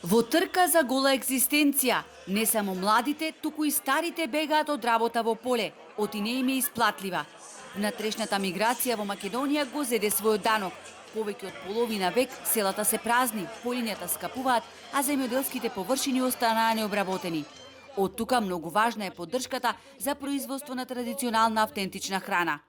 Во трка за гола екзистенција, не само младите, туку и старите бегаат од работа во поле, оти не им е исплатлива. Внатрешната миграција во Македонија го зеде својот данок. Повеќе од половина век селата се празни, полињата скапуваат, а земјоделските површини останаа необработени. Од тука многу важна е поддршката за производство на традиционална автентична храна.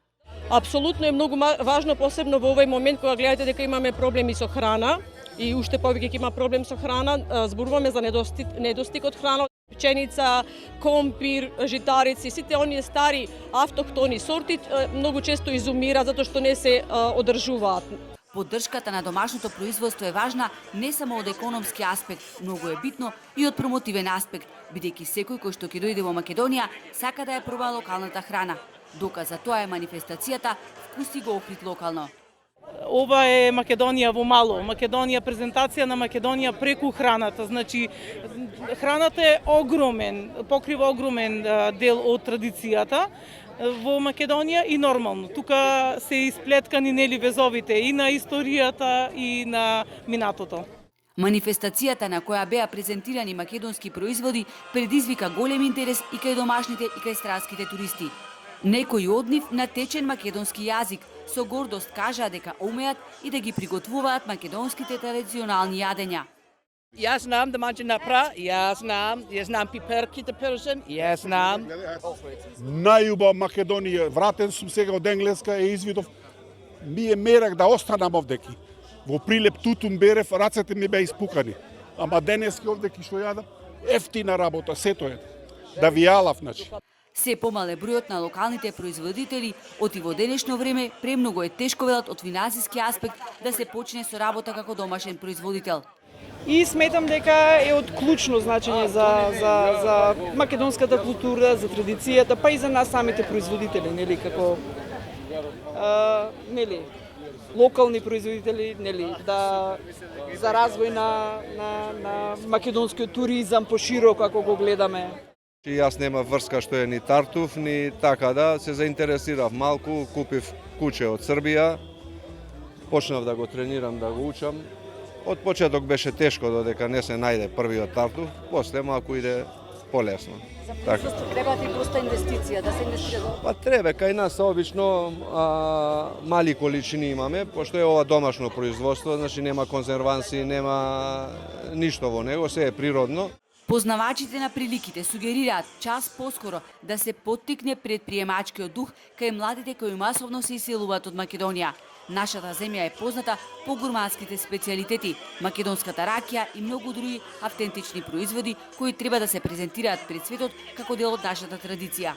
Апсолутно е многу важно, посебно во овој момент кога гледате дека имаме проблеми со храна и уште повеќе ќе има проблем со храна, зборуваме за недостиг од храна, пченица, компир, житарици, сите оние стари автохтони сорти многу често изумираат затоа што не се одржуваат. Поддршката на домашното производство е важна не само од економски аспект, многу е битно и од промотивен аспект, бидејќи секој кој што ќе дојде во Македонија сака да ја проба локалната храна. Доказ за тоа е манифестацијата "Вкуси го Охрид локално". Ова е Македонија во мало. Македонија, презентација на Македонија преку храната. Значи, храната е огромен, покрива огромен дел од традицијата во Македонија и нормално. Тука се исплеткани нели везовите и на историјата и на минатото. Манифестацијата на која беа презентирани македонски производи предизвика голем интерес и кај домашните и кај странските туристи. Некои од нив на течен македонски јазик со гордост кажаа дека умеат и да ги приготвуваат македонските традиционални јадења. Јас знам да мајче напра, јас знам пиперки да першем, јас знам. Најубава Македонија, вратен сум сега од Енглеска, извидов, ми е мерак да останам овдеки. Во Прилеп тутун берев, рацете ми беа испукани. Ама денески овдеки што јадам, ефтина работа, сето е. Да ви јалав, значи. Се помал е бројот на локалните производители, оти во денешно време премногу е тешко, велат, од финансиски аспект да се почне со работа како домашен производител. И сметам дека е од клучно значење за македонската култура, за традицијата, па и за нас самите производители, нели, како локални производители, нели, за развој на македонскиот туризам пошироко ако го гледаме. Јас нема врска што е ни Тартуф, ни така да се заинтересирав малку, купив куче од Србија, почнав да го тренирам, да го учам. Од почеток беше тешко додека не се најде првиот Тартуф, после малку иде полесно. За производство треба ти доста инвестиција, да се инвестира. Па треба, кај нас обично мали количини имаме, пошто е ова домашно производство, значи нема конзерванси, нема ништо во него, се е природно. Познавачите на приликите сугерираат час поскоро да се поттикне предприемачкиот дух кај младите кои масовно се иселуваат од Македонија. Нашата земја е позната по гурманските специјалитети, македонската ракија и многу други автентични производи кои треба да се презентираат пред светот како дел од нашата традиција.